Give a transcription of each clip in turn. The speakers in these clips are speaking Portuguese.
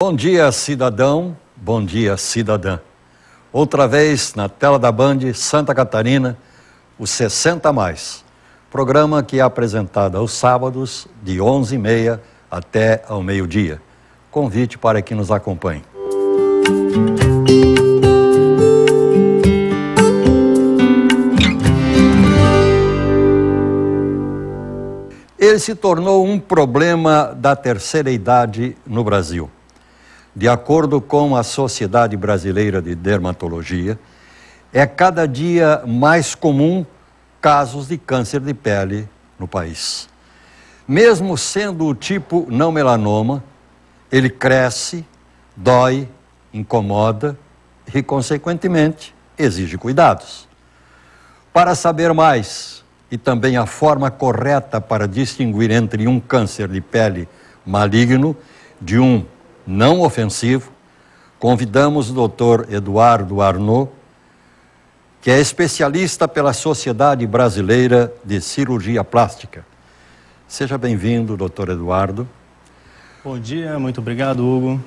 Bom dia, cidadão, bom dia, cidadã. Outra vez na tela da Band, Santa Catarina, o 60+, programa que é apresentado aos sábados, de 11h30 até ao meio-dia. Convite para que nos acompanhe. Ele se tornou um problema da terceira idade no Brasil. De acordo com a Sociedade Brasileira de Dermatologia, é cada dia mais comum casos de câncer de pele no país. Mesmo sendo o tipo não melanoma, ele cresce, dói, incomoda e, consequentemente, exige cuidados. Para saber mais e também a forma correta para distinguir entre um câncer de pele maligno de um não ofensivo, convidamos o Dr. Eduardo Arnaud, que é especialista pela Sociedade Brasileira de Cirurgia Plástica. Seja bem-vindo, Dr. Eduardo. Bom dia, muito obrigado, Hugo.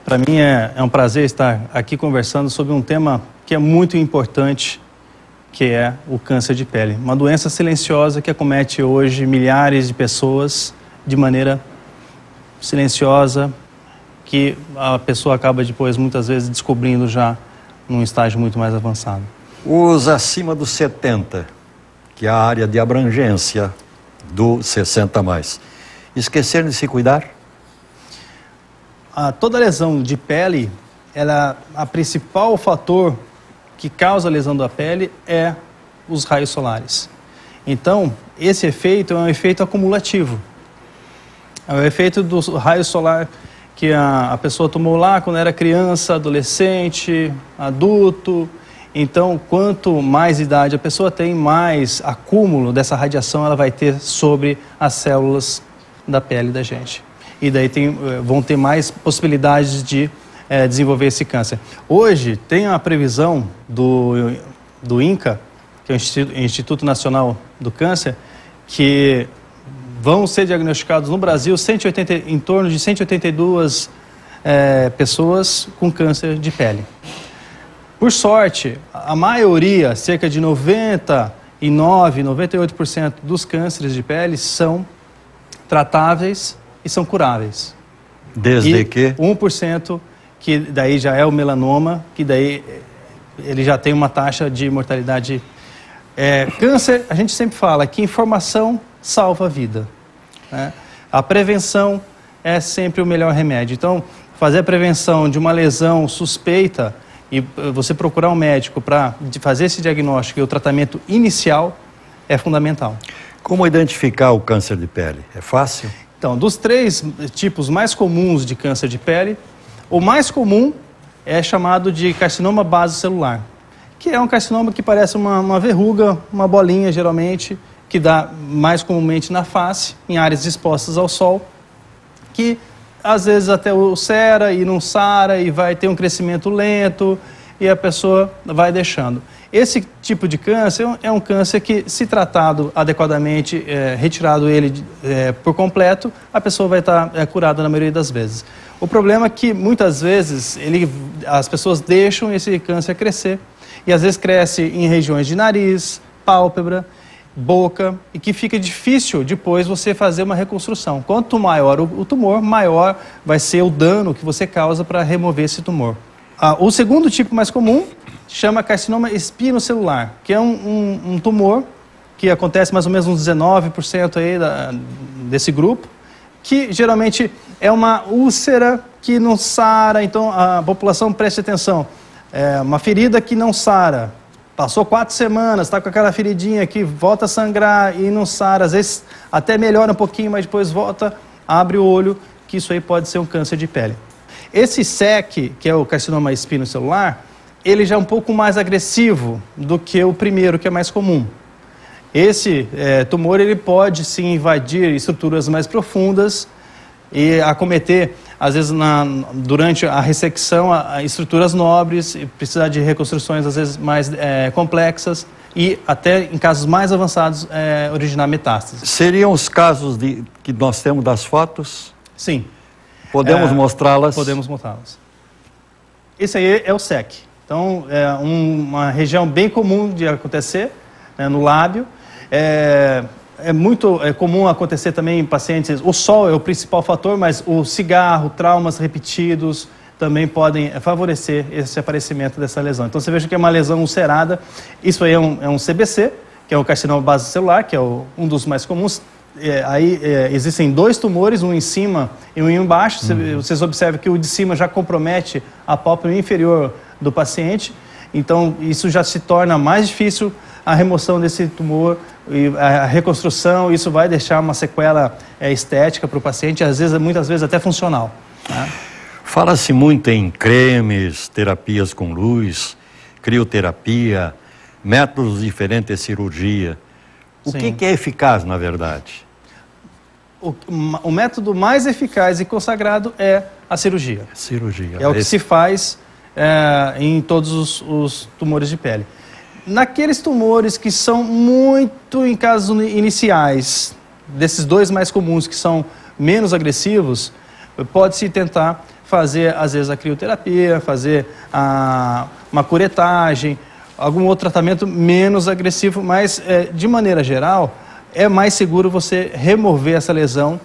Para mim é um prazer estar aqui conversando sobre um tema que é muito importante, que é o câncer de pele. Uma doença silenciosa que acomete hoje milhares de pessoas de maneira silenciosa, que a pessoa acaba depois, muitas vezes, descobrindo já num estágio muito mais avançado. Os acima dos 70, que é a área de abrangência do 60+, esqueceram de se cuidar? Toda lesão de pele, a principal fator que causa a lesão da pele é os raios solares. Então, esse efeito é um efeito acumulativo. É o efeito do raio solar que a pessoa tomou lá quando era criança, adolescente, adulto. Então, quanto mais idade a pessoa tem, mais acúmulo dessa radiação ela vai ter sobre as células da pele da gente. E daí vão ter mais possibilidades de desenvolver esse câncer. Hoje, tem a previsão do INCA, que é o Instituto Nacional do Câncer, que vão ser diagnosticados no Brasil em torno de 182 pessoas com câncer de pele. Por sorte, a maioria, cerca de 98% dos cânceres de pele são tratáveis e são curáveis. Desde que? 1%, que daí já é o melanoma, que daí ele já tem uma taxa de mortalidade. Câncer, a gente sempre fala que informação salva a vida, né? A prevenção é sempre o melhor remédio. Então, fazer a prevenção de uma lesão suspeita e você procurar um médico para fazer esse diagnóstico e o tratamento inicial é fundamental. Como identificar o câncer de pele? É fácil? Então, dos 3 tipos mais comuns de câncer de pele, o mais comum é chamado de carcinoma basocelular, que é um carcinoma que parece uma verruga, uma bolinha geralmente, que dá mais comumente na face, em áreas expostas ao sol, que às vezes até ulcera e não sara e vai ter um crescimento lento e a pessoa vai deixando. Esse tipo de câncer é um câncer que, se tratado adequadamente, retirado ele por completo, a pessoa vai estar curada na maioria das vezes. O problema é que, muitas vezes, as pessoas deixam esse câncer crescer e, às vezes, cresce em regiões de nariz, pálpebra, boca, e que fica difícil depois você fazer uma reconstrução. Quanto maior o tumor, maior vai ser o dano que você causa para remover esse tumor. O segundo tipo mais comum chama carcinoma espinocelular, que é um tumor que acontece mais ou menos uns 19% aí desse grupo, que geralmente é uma úlcera que não sara. Então a população preste atenção, é uma ferida que não sara, passou 4 semanas, está com aquela feridinha que volta a sangrar e não sara, às vezes até melhora um pouquinho, mas depois volta, abre o olho, que isso aí pode ser um câncer de pele. Esse SEC, que é o carcinoma espinocelular, ele já é um pouco mais agressivo do que o primeiro, que é mais comum. Esse tumor ele pode sim invadir estruturas mais profundas e acometer, às vezes durante a ressecção, estruturas nobres, e precisar de reconstruções às vezes mais complexas e até em casos mais avançados originar metástases. Seriam os casos que nós temos das fotos? Sim. Podemos mostrá-las? Podemos mostrá-las. Esse aí é o SEC. Então, é uma região bem comum de acontecer, né, no lábio. É muito comum acontecer também em pacientes... O sol é o principal fator, mas o cigarro, traumas repetidos também podem favorecer esse aparecimento dessa lesão. Então, você veja que é uma lesão ulcerada. Isso aí é um CBC, que é o carcinoma base celular, que é um dos mais comuns. Existem 2 tumores, um em cima e um embaixo. Vocês observam que o de cima já compromete a pálpebra inferior do paciente. Então, isso já se torna mais difícil a remoção desse tumor e a reconstrução. Isso vai deixar uma sequela estética para o paciente, muitas vezes até funcional, né? Fala-se muito em cremes, terapias com luz, crioterapia, métodos diferentes de cirurgia. O que é eficaz, na verdade? O método mais eficaz e consagrado é a cirurgia. É o que se faz em todos os tumores de pele. Naqueles tumores que são muito em casos iniciais, desses 2 mais comuns que são menos agressivos, pode-se tentar fazer, às vezes, a crioterapia, fazer uma curetagem, algum outro tratamento menos agressivo, mas, de maneira geral, é mais seguro você remover essa lesão,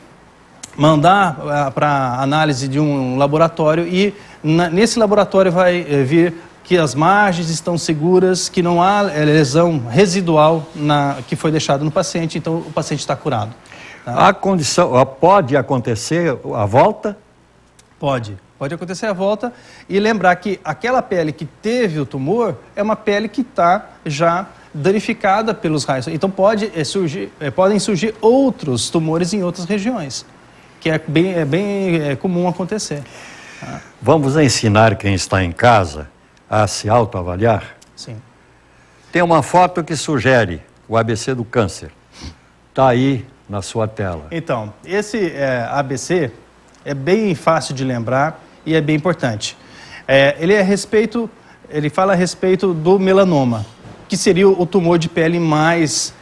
mandar para análise de um laboratório e nesse laboratório vai vir que as margens estão seguras, que não há lesão residual que foi deixada no paciente, então o paciente está curado. Tá? Pode acontecer a volta? Pode acontecer a volta e lembrar que aquela pele que teve o tumor é uma pele que está já danificada pelos raios. Então podem surgir outros tumores em outras regiões, que é bem comum acontecer. Tá? Vamos ensinar quem está em casa a se autoavaliar? Sim. Tem uma foto que sugere o ABC do câncer. Está aí na sua tela. Então, esse ABC é bem fácil de lembrar e é bem importante. Ele fala a respeito do melanoma, que seria o tumor de pele mais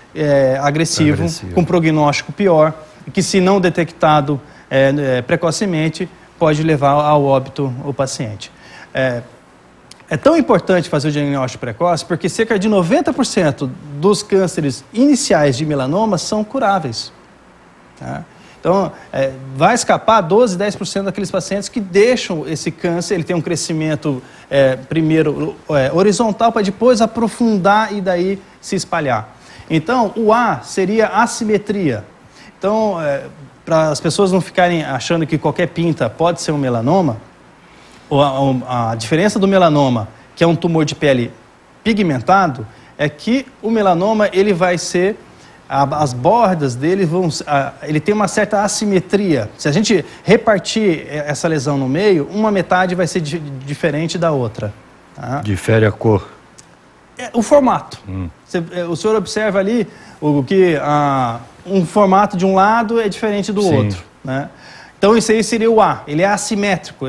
agressivo, com prognóstico pior, e que se não detectado precocemente, pode levar ao óbito o paciente. É tão importante fazer o diagnóstico precoce porque cerca de 90% dos cânceres iniciais de melanoma são curáveis. Tá? Então, vai escapar 12, 10% daqueles pacientes que deixam esse câncer, ele tem um crescimento primeiro horizontal para depois aprofundar e daí se espalhar. Então, o A seria assimetria. Então, para as pessoas não ficarem achando que qualquer pinta pode ser um melanoma, a diferença do melanoma, que é um tumor de pele pigmentado, é que o melanoma ele vai ser, as bordas dele ele tem uma certa assimetria. Se a gente repartir essa lesão no meio, uma metade vai ser diferente da outra. Tá? Difere a cor? O formato. O senhor observa ali um formato de um lado é diferente do outro. Né? Então isso aí seria o A, ele é assimétrico.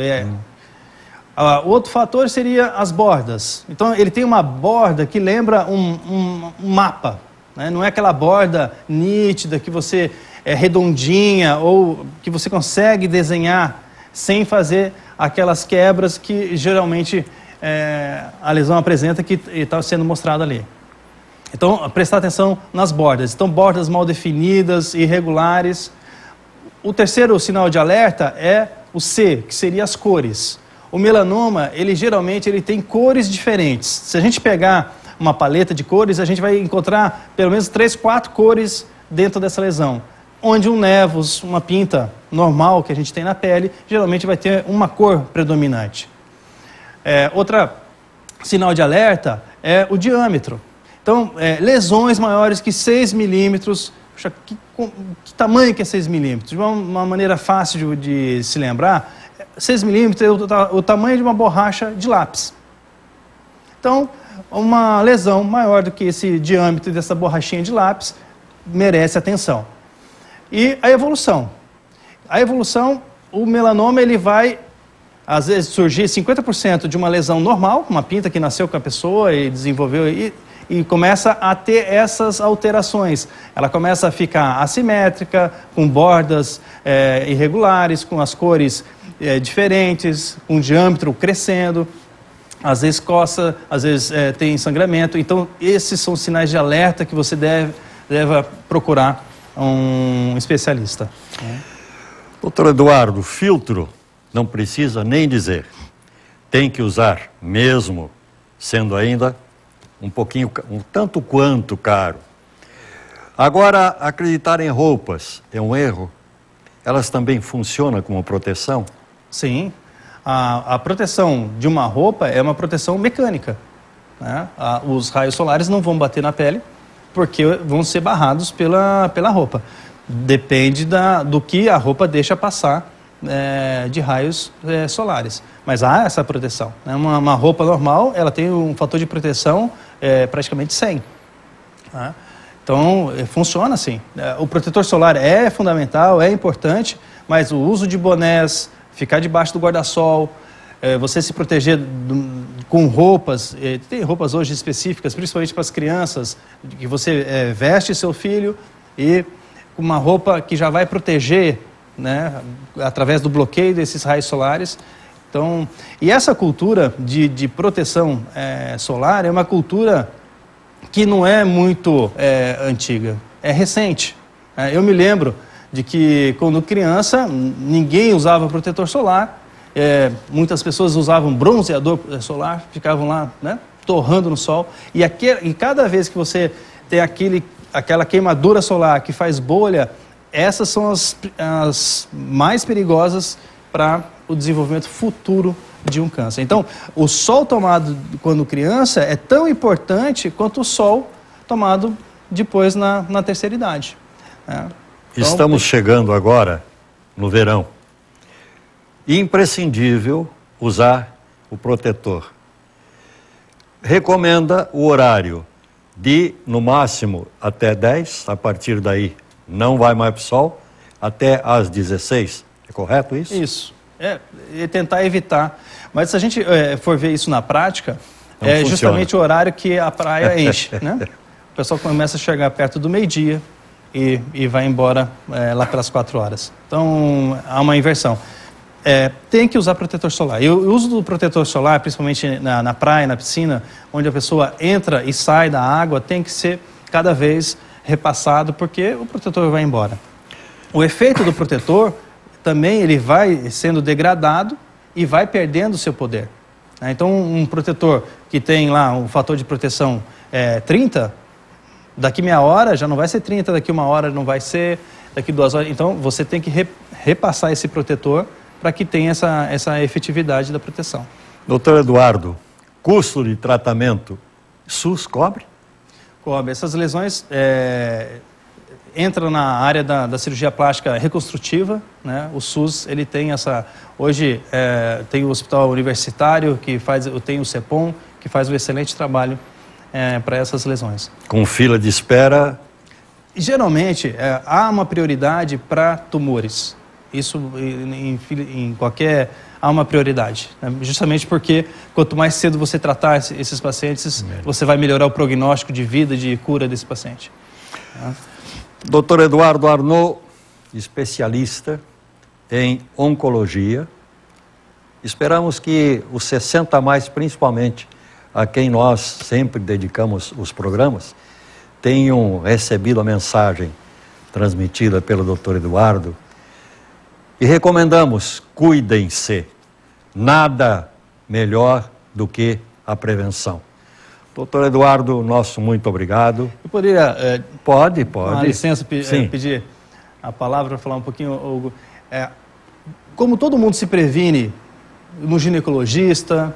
O outro fator seria as bordas. Então, ele tem uma borda que lembra um mapa. Né? Não é aquela borda nítida que você é redondinha ou que você consegue desenhar sem fazer aquelas quebras que geralmente a lesão apresenta que está sendo mostrado ali. Então, prestar atenção nas bordas. Então, bordas mal definidas, irregulares. O terceiro sinal de alerta é o C, que seria as cores. O melanoma, geralmente tem cores diferentes. Se a gente pegar uma paleta de cores, a gente vai encontrar pelo menos 3, 4 cores dentro dessa lesão. Onde um nevus, uma pinta normal que a gente tem na pele, geralmente vai ter uma cor predominante. Outro sinal de alerta é o diâmetro. Então, lesões maiores que 6 milímetros, que tamanho que é 6 milímetros? De uma maneira fácil de se lembrar, 6 milímetros é o tamanho de uma borracha de lápis. Então, uma lesão maior do que esse diâmetro dessa borrachinha de lápis merece atenção. E a evolução. A evolução, o melanoma ele vai, às vezes, surgir 50% de uma lesão normal, uma pinta que nasceu com a pessoa e desenvolveu e começa a ter essas alterações. Ela começa a ficar assimétrica, com bordas irregulares, com as cores diferentes, um diâmetro crescendo, às vezes coça, às vezes tem sangramento. Então, esses são sinais de alerta que você deve procurar um especialista. Doutor Eduardo, filtro não precisa nem dizer. Tem que usar, mesmo sendo ainda um tanto quanto caro. Agora, acreditar em roupas é um erro? Elas também funcionam como proteção? Sim. A proteção de uma roupa é uma proteção mecânica, né? Os raios solares não vão bater na pele porque vão ser barrados pela roupa. Depende do que a roupa deixa passar de raios solares. Mas há essa proteção, né? Uma roupa normal, ela tem um fator de proteção praticamente 100. Né? Então, funciona assim. O protetor solar é fundamental, é importante, mas o uso de bonés, ficar debaixo do guarda-sol, você se proteger com roupas, tem roupas hoje específicas, principalmente para as crianças, que você veste seu filho e uma roupa que já vai proteger, né, através do bloqueio desses raios solares. Então, e essa cultura de proteção solar é uma cultura que não é muito antiga, é recente. Eu me lembro de que, quando criança, ninguém usava protetor solar, muitas pessoas usavam bronzeador solar, ficavam lá, né, torrando no sol, e cada vez que você tem aquela queimadura solar que faz bolha, essas são as mais perigosas para o desenvolvimento futuro de um câncer. Então, o sol tomado quando criança é tão importante quanto o sol tomado depois na terceira idade. Então, estamos chegando agora no verão. Imprescindível usar o protetor. Recomenda o horário de, no máximo, até 10, a partir daí não vai mais para o sol, até às 16. É correto isso? Isso. E tentar evitar. Mas se a gente for ver isso na prática, justamente o horário que a praia enche, né? O pessoal começa a chegar perto do meio-dia e vai embora lá pelas 4 horas. Então, há uma inversão. Tem que usar protetor solar. E o uso do protetor solar, principalmente na praia, na piscina, onde a pessoa entra e sai da água, tem que ser cada vez repassado, porque o protetor vai embora. O efeito do protetor também ele vai sendo degradado e vai perdendo o seu poder. Então, um protetor que tem lá um fator de proteção 30, daqui meia hora já não vai ser 30, daqui 1 hora não vai ser, daqui 2 horas. Então, você tem que repassar esse protetor para que tenha essa efetividade da proteção. Doutor Eduardo, custo de tratamento, SUS cobre? Cobre. Essas lesões entram na área da cirurgia plástica reconstrutiva, né? O SUS, ele tem hoje tem o Hospital Universitário, tem o CEPOM, que faz um excelente trabalho para essas lesões. Com fila de espera? Geralmente, há uma prioridade para tumores. Isso em qualquer... há uma prioridade, né? Justamente porque quanto mais cedo você tratar esses pacientes, você vai melhorar o prognóstico de vida, de cura desse paciente. Dr. Eduardo Arnaud, especialista em oncologia. Esperamos que os 60+, principalmente a quem nós sempre dedicamos os programas, tenham recebido a mensagem transmitida pelo Dr. Eduardo. E recomendamos, cuidem-se. Nada melhor do que a prevenção. Doutor Eduardo, nosso muito obrigado. Eu poderia... Pode. Uma licença, pedir a palavra para falar um pouquinho, Hugo. Como todo mundo se previne no ginecologista,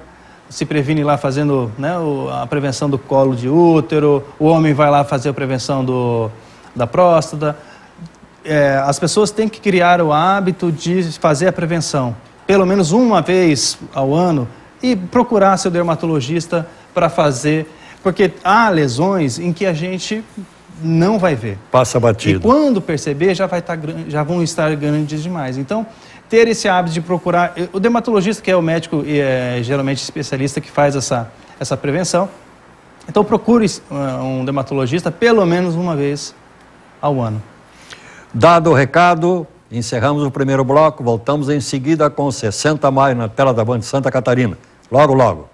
se previne lá fazendo, né, a prevenção do colo de útero, o homem vai lá fazer a prevenção da próstata... as pessoas têm que criar o hábito de fazer a prevenção, pelo menos uma vez ao ano, e procurar seu dermatologista para fazer, porque há lesões em que a gente não vai ver. Passa batido. E quando perceber, já vão estar grandes demais. Então, ter esse hábito de procurar... O dermatologista, que é o médico geralmente especialista que faz essa prevenção, então procure um dermatologista pelo menos uma vez ao ano. Dado o recado, Encerramos o primeiro bloco, voltamos em seguida com 60 mais na tela da Band Santa Catarina. Logo, logo.